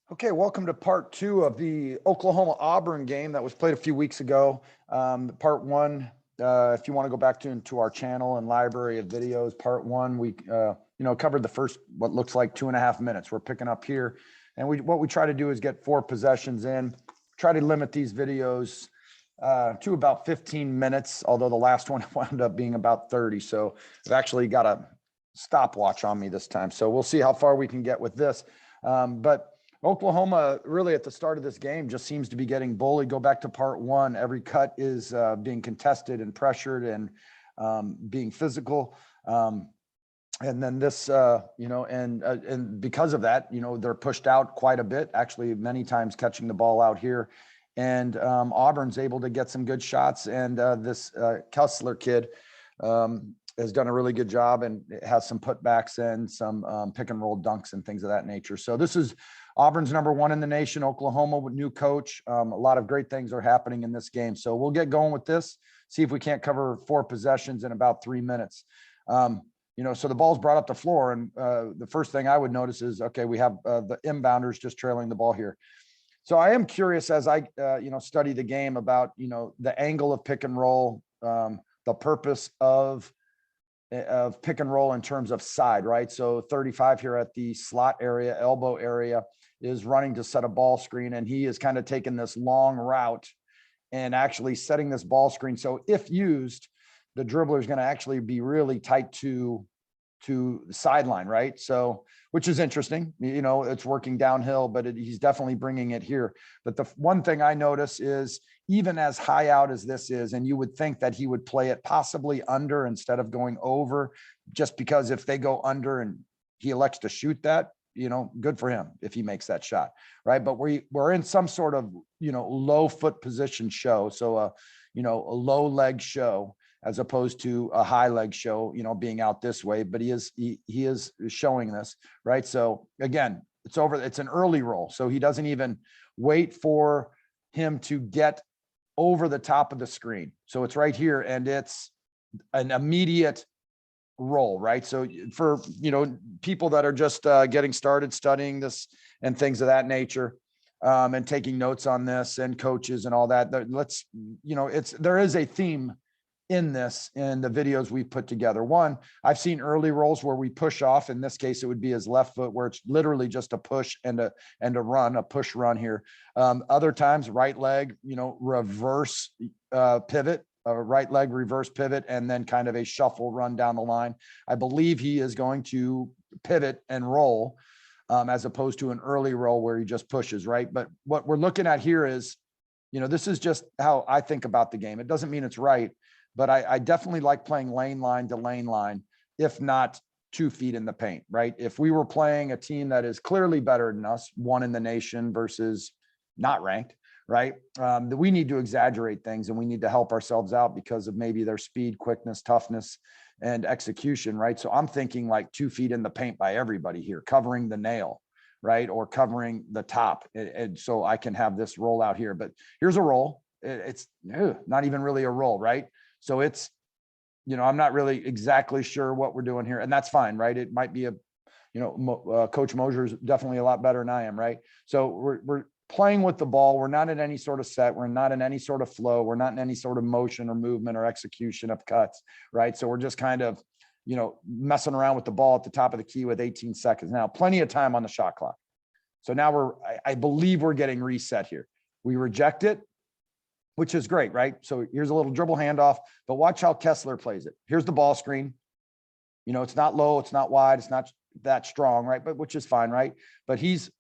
Okay, welcome to part two of the Oklahoma-Auburn game that was played a few weeks ago. Part one, if you want to go back to our channel and library of videos, part one, we covered the first, what looks like 2.5 minutes. We're picking up here. And what we try to do is get 4 possessions in, try to limit these videos to about 15 minutes, although the last one wound up being about 30. So I've actually got a stopwatch on me this time. So we'll see how far we can get with this. But Oklahoma really at the start of this game just seems to be getting bullied. Go back to part one. Every cut is being contested and pressured and being physical. And then this, and because of that, they're pushed out quite a bit, actually many times catching the ball out here. And Auburn's able to get some good shots. And this Kessler kid has done a really good job and has some putbacks and some pick and roll dunks and things of that nature. So this is Auburn's #1 in the nation, Oklahoma with new coach. A lot of great things are happening in this game. So we'll get going with this, see if we can't cover 4 possessions in about 3 minutes. So the ball's brought up the floor. And the first thing I would notice is, okay, we have the inbounders just trailing the ball here. So I am curious as I, study the game about, the angle of pick and roll, the purpose of pick and roll in terms of side, right? So 35 here at the slot area, elbow area, is running to set a ball screen, and he is kind of taking this long route and actually setting this ball screen. So if used, the dribbler is going to actually be really tight to the sideline, right? So, which is interesting, it's working downhill, but he's definitely bringing it here. But the one thing I notice is even as high out as this is, and you would think that he would play it possibly under instead of going over, just because if they go under and he elects to shoot that, good for him if he makes that shot, right? But we're in some sort of, low foot position show. So, a low leg show as opposed to a high leg show, being out this way, but he is showing this, right? So again, it's an early roll. So he doesn't even wait for him to get over the top of the screen. So it's right here and it's an immediate roll, right? So for, people that are just getting started studying this and things of that nature, and taking notes on this and coaches and all that, there is a theme in this in the videos we've put together. One, I've seen early rolls where we push off. In this case, it would be his left foot, where it's literally just a push and a run, a push run here. Other times, right leg, reverse pivot, a right leg reverse pivot, and then kind of a shuffle run down the line. I believe he is going to pivot and roll, as opposed to an early roll where he just pushes, right? But what we're looking at here is, this is just how I think about the game. It doesn't mean it's right, but I definitely like playing lane line to lane line, if not 2 feet in the paint, right? If we were playing a team that is clearly better than us, 1 in the nation versus not ranked, right? We need to exaggerate things and we need to help ourselves out because of maybe their speed, quickness, toughness, and execution, right? So I'm thinking like 2 feet in the paint by everybody here, covering the nail, right? Or covering the top. And so I can have this roll out here, but here's a roll. It's not even really a roll, right? So it's, I'm not really exactly sure what we're doing here, and that's fine, right? It might be Coach Mosier's definitely a lot better than I am, right? So we're playing with the ball. We're not in any sort of set. We're not in any sort of flow. We're not in any sort of motion or movement or execution of cuts, right? So we're just kind of, messing around with the ball at the top of the key with 18 seconds. Now, plenty of time on the shot clock. So now I believe we're getting reset here. We reject it, which is great, right? So here's a little dribble handoff, but watch how Kessler plays it. Here's the ball screen. It's not low, it's not wide, it's not that strong, right? But which is fine, right? But he's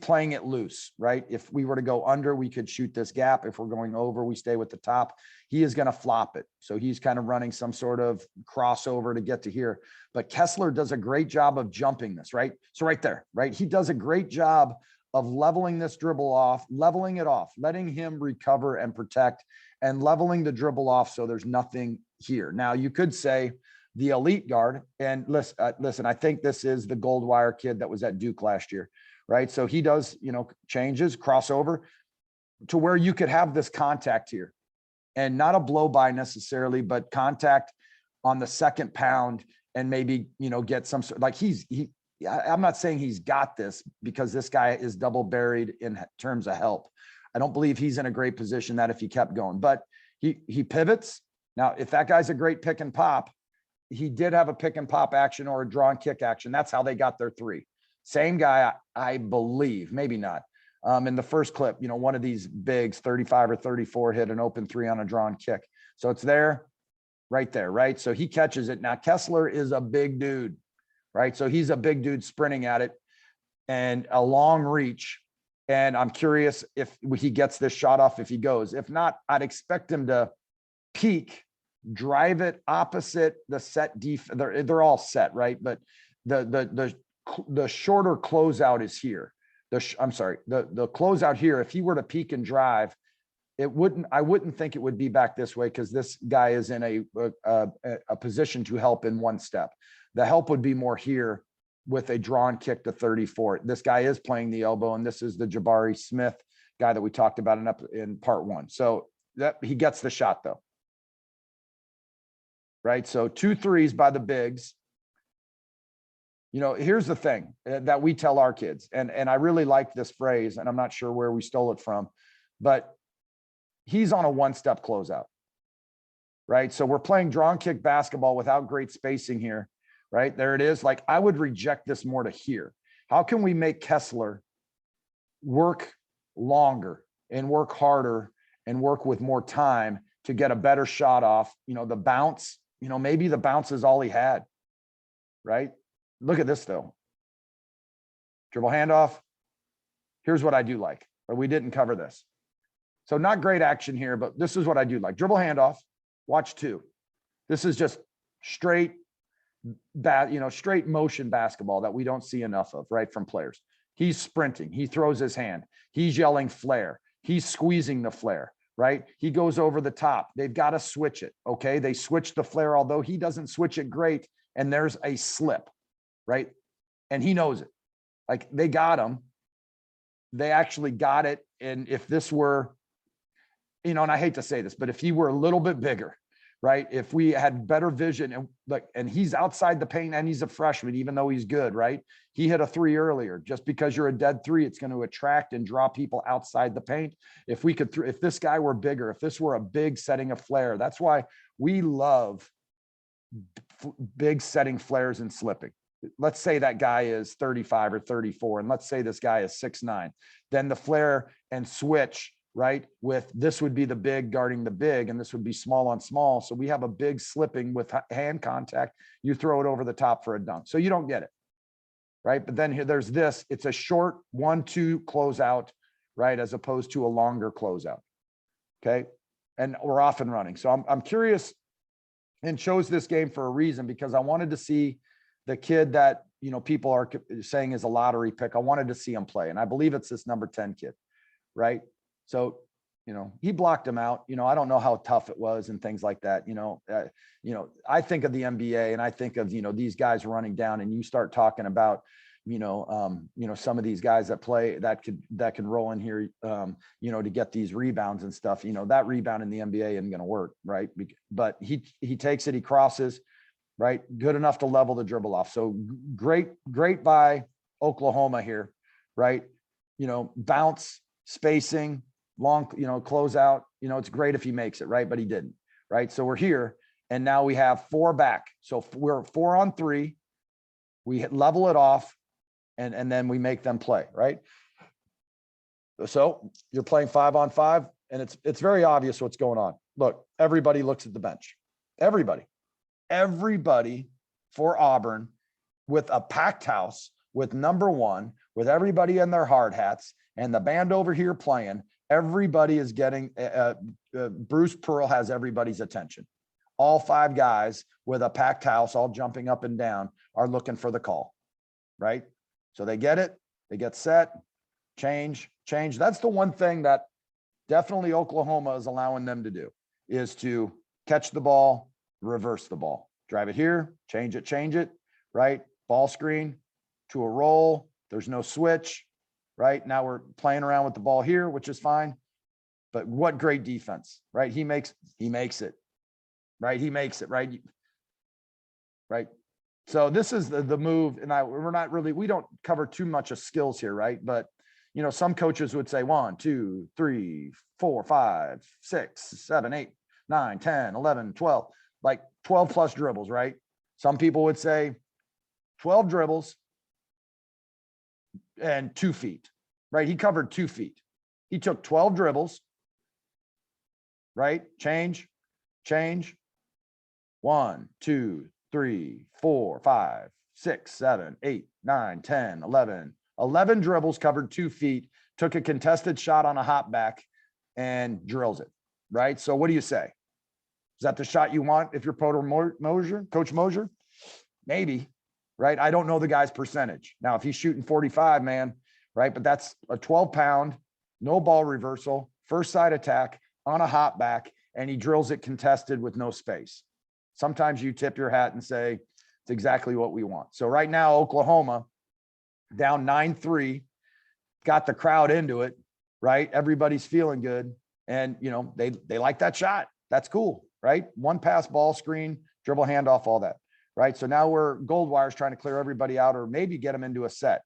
playing it loose, right? If we were to go under, we could shoot this gap. If we're going over, we stay with the top. He is going to flop it. So he's kind of running some sort of crossover to get to here. But Kessler does a great job of jumping this, right? So right there, right? He does a great job of leveling this dribble off, leveling it off, letting him recover and protect, and leveling the dribble off so there's nothing here. Now, you could say the elite guard, and listen, I think this is the Goldwire kid that was at Duke last year, right? So he does, changes, crossover to where you could have this contact here, and not a blow by necessarily, but contact on the second pound, and maybe, get some, like I'm not saying he's got this because this guy is double buried in terms of help. I don't believe he's in a great position that if he kept going, but he pivots. Now, if that guy's a great pick and pop, he did have a pick and pop action or a draw and kick action. That's how they got their three. Same guy, I believe, maybe not. In the first clip, one of these bigs, 35 or 34, hit an open three on a draw and kick. So it's there, right there, right? So he catches it. Now, Kessler is a big dude, right? So he's a big dude sprinting at it and a long reach. And I'm curious if he gets this shot off, if he goes. If not, I'd expect him to peek, drive it opposite the set they're all set, right? But the shorter closeout is here. The closeout here, if he were to peek and drive, I wouldn't think it would be back this way because this guy is in a position to help in one step. The help would be more here with a drawn kick to 34. This guy is playing the elbow, and this is the Jabari Smith guy that we talked about in part one. So that he gets the shot though. Right. So 2 threes by the bigs. Here's the thing that we tell our kids, and I really like this phrase, and I'm not sure where we stole it from, but he's on a one-step closeout, right? So we're playing drawn kick basketball without great spacing here, right? There it is. Like, I would reject this more to here. How can we make Kessler work longer and work harder and work with more time to get a better shot off? The bounce, maybe the bounce is all he had, right? Look at this though. Dribble handoff. Here's what I do like, but we didn't cover this. So not great action here, but this is what I do like. Dribble handoff, watch 2. This is just straight motion basketball that we don't see enough of, right, from players. He's sprinting. He throws his hand. He's yelling flare. He's squeezing the flare, right? He goes over the top. They've got to switch it, okay? They switch the flare, although he doesn't switch it great, and there's a slip, right? And he knows it. Like, they got him. They actually got it. And if this were, and I hate to say this, but if he were a little bit bigger, right? If we had better vision and he's outside the paint and he's a freshman, even though he's good, right? He hit a 3 earlier. Just because you're a dead 3, it's going to attract and draw people outside the paint. If this guy were bigger, if this were a big setting of flare, that's why we love big setting flares and slipping. Let's say that guy is 35 or 34, and let's say this guy is 6'9". Then the flare and switch, right? With this would be the big guarding the big, and this would be small on small. So we have a big slipping with hand contact. You throw it over the top for a dunk. So you don't get it, right? But then here, there's this. It's a short 1-2 closeout, right? As opposed to a longer closeout. Okay. And we're off and running. So I'm curious, and chose this game for a reason, because I wanted to see the kid that, people are saying is a lottery pick. I wanted to see him play. And I believe it's this number 10 kid, right? So, he blocked him out. I don't know how tough it was and things like that. I think of the NBA and I think of, these guys running down, and you start talking about, some of these guys that play that can roll in here, to get these rebounds and stuff. That rebound in the NBA isn't going to work, right? But he takes it, he crosses, right? Good enough to level the dribble off. So great by Oklahoma here, right? Bounce, spacing, long, close out, it's great if he makes it, right? But he didn't, right? So we're here, and now we have 4 back. So we're 4 on 3. We level it off, and then we make them play, right? So you're playing 5 on 5, and it's very obvious what's going on. Look, everybody looks at the bench. Everybody for Auburn, with a packed house, with number 1, with everybody in their hard hats, and the band over here playing. Everybody is getting, Bruce Pearl has everybody's attention. All 5 guys with a packed house, all jumping up and down, are looking for the call, right? So they get it, they get set, change. That's the one thing that definitely Oklahoma is allowing them to do, is to catch the ball, reverse the ball, drive it here, change it, right? Ball screen to a roll. There's no switch, right? Now we're playing around with the ball here, which is fine. But what great defense, right? He makes it, right? He makes it, right? Right. So this is the move. And we're not really, we don't cover too much of skills here, right? But, you know, some coaches would say 1, 2, 3, 4, 5, 6, 7, 8, 9, 10, 11, 12, like 12 plus dribbles, right? Some people would say 12 dribbles and 2 feet, right? He covered 2 feet. He took 12 dribbles, right? Change. 1, 2, 3, 4, 5, 6, 7, 8, 9, 10, 11. 11 dribbles, covered 2 feet, took a contested shot on a hop back and drills it, right? So what do you say? Is that the shot you want if you're Coach Mosier? Maybe, right? I don't know the guy's percentage. Now, if he's shooting 45, man, right? But that's a 12-pound, no ball reversal, first side attack on a hop back, and he drills it contested with no space. Sometimes you tip your hat and say, it's exactly what we want. So right now, Oklahoma down 9-3, got the crowd into it, right? Everybody's feeling good. And, you know, they like that shot. That's cool, right? One pass, ball screen, dribble, handoff, all that, right? So now we're Goldwire's trying to clear everybody out or maybe get them into a set.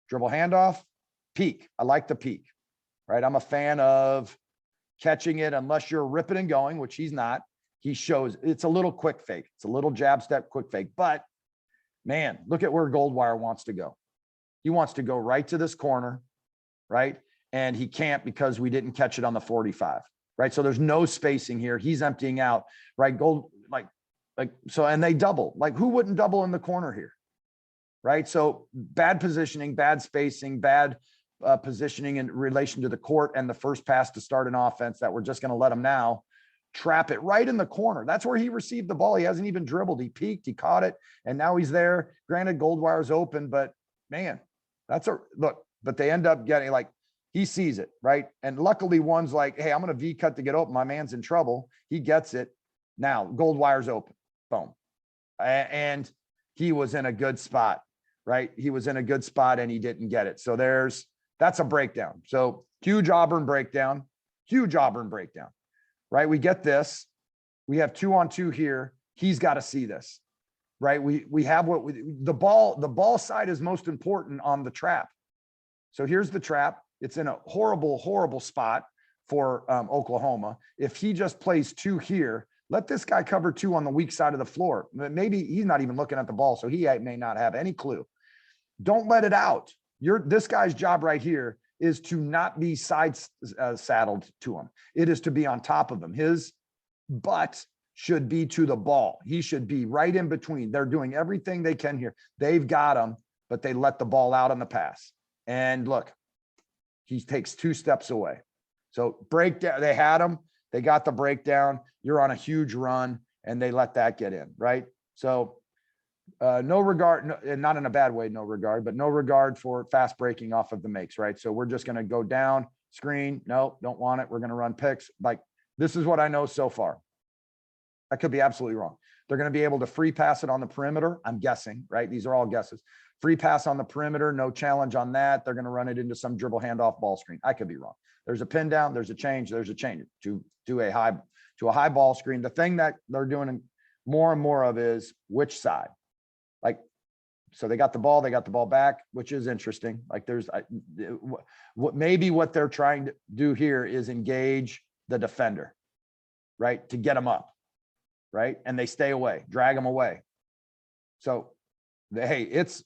Dribble, handoff, peek. I like the peek, right? I'm a fan of catching it unless you're ripping and going, which he's not. He shows it's a little quick fake. It's a little jab step, quick fake. But man, look at where Goldwire wants to go. He wants to go right to this corner, right? And he can't because we didn't catch it on the 45, right? So there's no spacing here. He's emptying out, right? So, and they double. Like, who wouldn't double in the corner here, right? So bad positioning, bad spacing, bad positioning in relation to the court and the first pass to start an offense that we're just going to let him now trap it right in the corner. That's where he received the ball. He hasn't even dribbled. He peeked, he caught it, and now he's there. Granted, Goldwire's open, but man, that's a look. But they end up getting, like, he sees it, right? And luckily one's like, hey, I'm going to V-cut to get open. My man's in trouble. He gets it. Now Goldwire's open. Boom. And he was in a good spot, right? He was in a good spot and he didn't get it. So that's a breakdown. So huge Auburn breakdown, right? We get this. We have 2-on-2 here. He's got to see this, right? We have the ball side is most important on the trap. So here's the trap. It's in a horrible spot for Oklahoma. If he just plays 2 here, let this guy cover 2 on the weak side of the floor. Maybe he's not even looking at the ball, so he may not have any clue. Don't let it out. This guy's job right here is to not be saddled to him. It is to be on top of him. His butt should be to the ball. He should be right in between. They're doing everything they can here. They've got him, but they let the ball out on the pass. And look, he takes 2 steps away. So breakdown, they had him. They got the breakdown. You're on a huge run, and they let that get in, right? So no regard, and not in a bad way, no regard, but no regard for fast breaking off of the makes, right? So we're just going to go down, screen. No, don't want it. We're going to run picks. Like, this is what I know so far. I could be absolutely wrong. They're going to be able to free pass it on the perimeter. I'm guessing, right? These are all guesses. Free pass on the perimeter, no challenge on that. They're going to run it into some dribble handoff ball screen. I could be wrong. There's a pin down, there's a change to a high ball screen. The thing that they're doing more and more of is which side. Like, so they got the ball back, which is interesting. Like, maybe what they're trying to do here is engage the defender, right? To get them up, right? And they stay away, drag them away. So hey, it's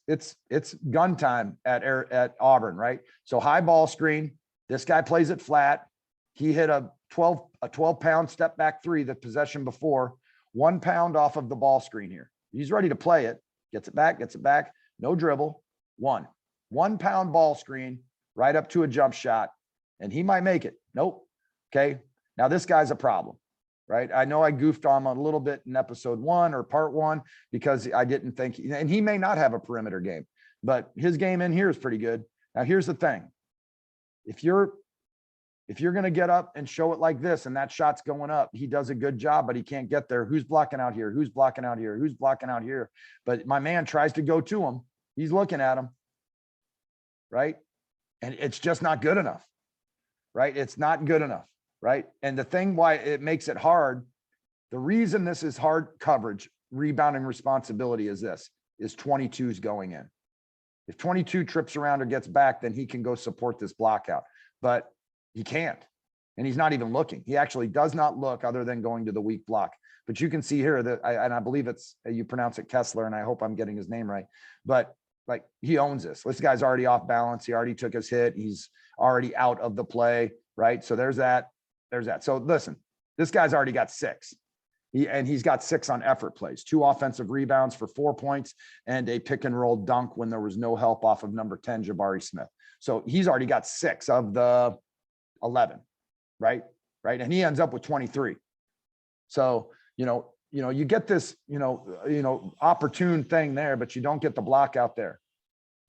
gun time at Auburn, right? So high ball screen. This guy plays it flat. He hit a 12-pound step back 3, the possession before, 1 pound off of the ball screen here. He's ready to play it. Gets it back. No dribble. 1 pound ball screen right up to a jump shot, and he might make it. Nope. Okay. Now this guy's a problem, right? I know I goofed on him a little bit in episode 1 or part 1 because I didn't think, and he may not have a perimeter game, but his game in here is pretty good. Now here's the thing. If you're going to get up and show it like this, and that shot's going up, he does a good job, but he can't get there. Who's blocking out here? Who's blocking out here? Who's blocking out here? But my man tries to go to him. He's looking at him, right? And it's just not good enough, right? It's not good enough, right? And the thing why it makes it hard, the reason this is hard coverage, rebounding responsibility is this, is 22's going in. If 22 trips around or gets back, then he can go support this block out, but he can't. And he's not even looking. He actually does not look other than going to the weak block. But you can see here that, and I believe it's, you pronounce it Kessler, and I hope I'm getting his name right, but like he owns this. This guy's already off balance. He already took his hit. He's already out of the play, right? So there's that. There's that. So listen, this guy's already got 6. He's got 6 on effort plays, 2 offensive rebounds for 4 points, and a pick and roll dunk when there was no help off of number 10, Jabari Smith. So he's already got 6 of the 11, right? Right. And he ends up with 23. So, you get this, opportune thing there, but you don't get the block out there.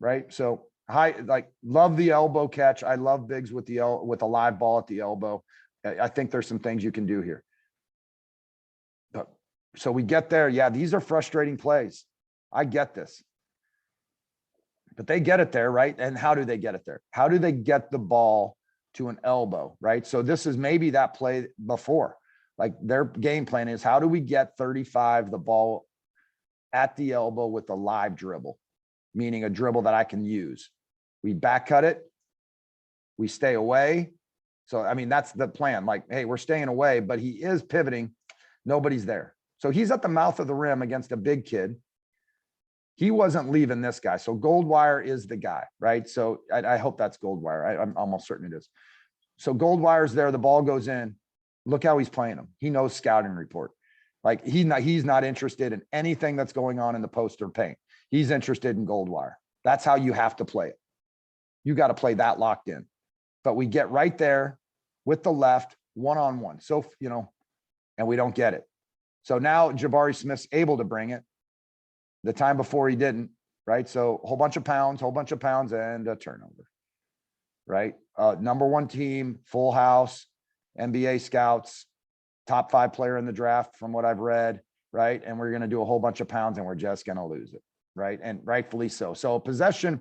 Right. So love the elbow catch. I love bigs with with a live ball at the elbow. I think there's some things you can do here. So we get there. Yeah, these are frustrating plays. I get this. But they get it there, right? And how do they get it there? How do they get the ball to an elbow, right? So this is maybe that play before. Like their game plan is, how do we get 35 the ball at the elbow with a live dribble, meaning a dribble that I can use? We back cut it. We stay away. So, I mean, that's the plan. Like, hey, we're staying away, but he is pivoting. Nobody's there. So he's at the mouth of the rim against a big kid. He wasn't leaving this guy. So Goldwire is the guy, right? So I hope that's Goldwire. I'm almost certain it is. So Goldwire's there. The ball goes in. Look how he's playing him. He knows scouting report. Like he's not interested in anything that's going on in the post or paint. He's interested in Goldwire. That's how you have to play it. You got to play that locked in. But we get right there with the left, one-on-one. So, and we don't get it. So now Jabari Smith's able to bring it. The time before he didn't, right? So whole bunch of pounds, and a turnover, right? Number 1 team, full house, NBA scouts, top 5 player in the draft from what I've read, right? And we're going to do a whole bunch of pounds and we're just going to lose it, right? And rightfully so. So possession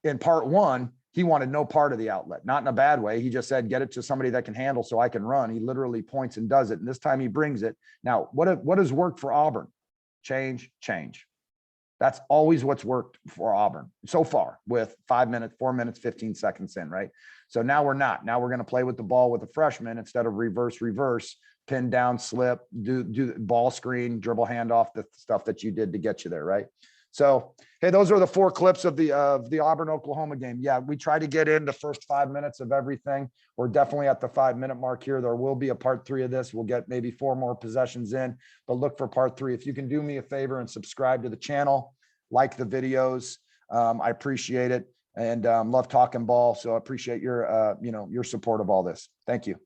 in part 1, he wanted no part of the outlet, not in a bad way. He just said, get it to somebody that can handle so I can run. He literally points and does it. And this time he brings it. Now, what has worked for Auburn? Change. That's always what's worked for Auburn so far with 5 minutes, 4 minutes, 15 seconds in, right? So now we're not. Now we're going to play with the ball with a freshman instead of reverse, pin down, slip, do ball screen, dribble handoff, the stuff that you did to get you there, right? So, hey, those are the 4 clips of the Auburn-Oklahoma game. Yeah, we try to get in the first 5 minutes of everything. We're definitely at the 5-minute mark here. There will be a part 3 of this. We'll get maybe 4 more possessions in, but look for part 3. If you can do me a favor and subscribe to the channel, like the videos, I appreciate it, and love talking ball. So I appreciate your, your support of all this. Thank you.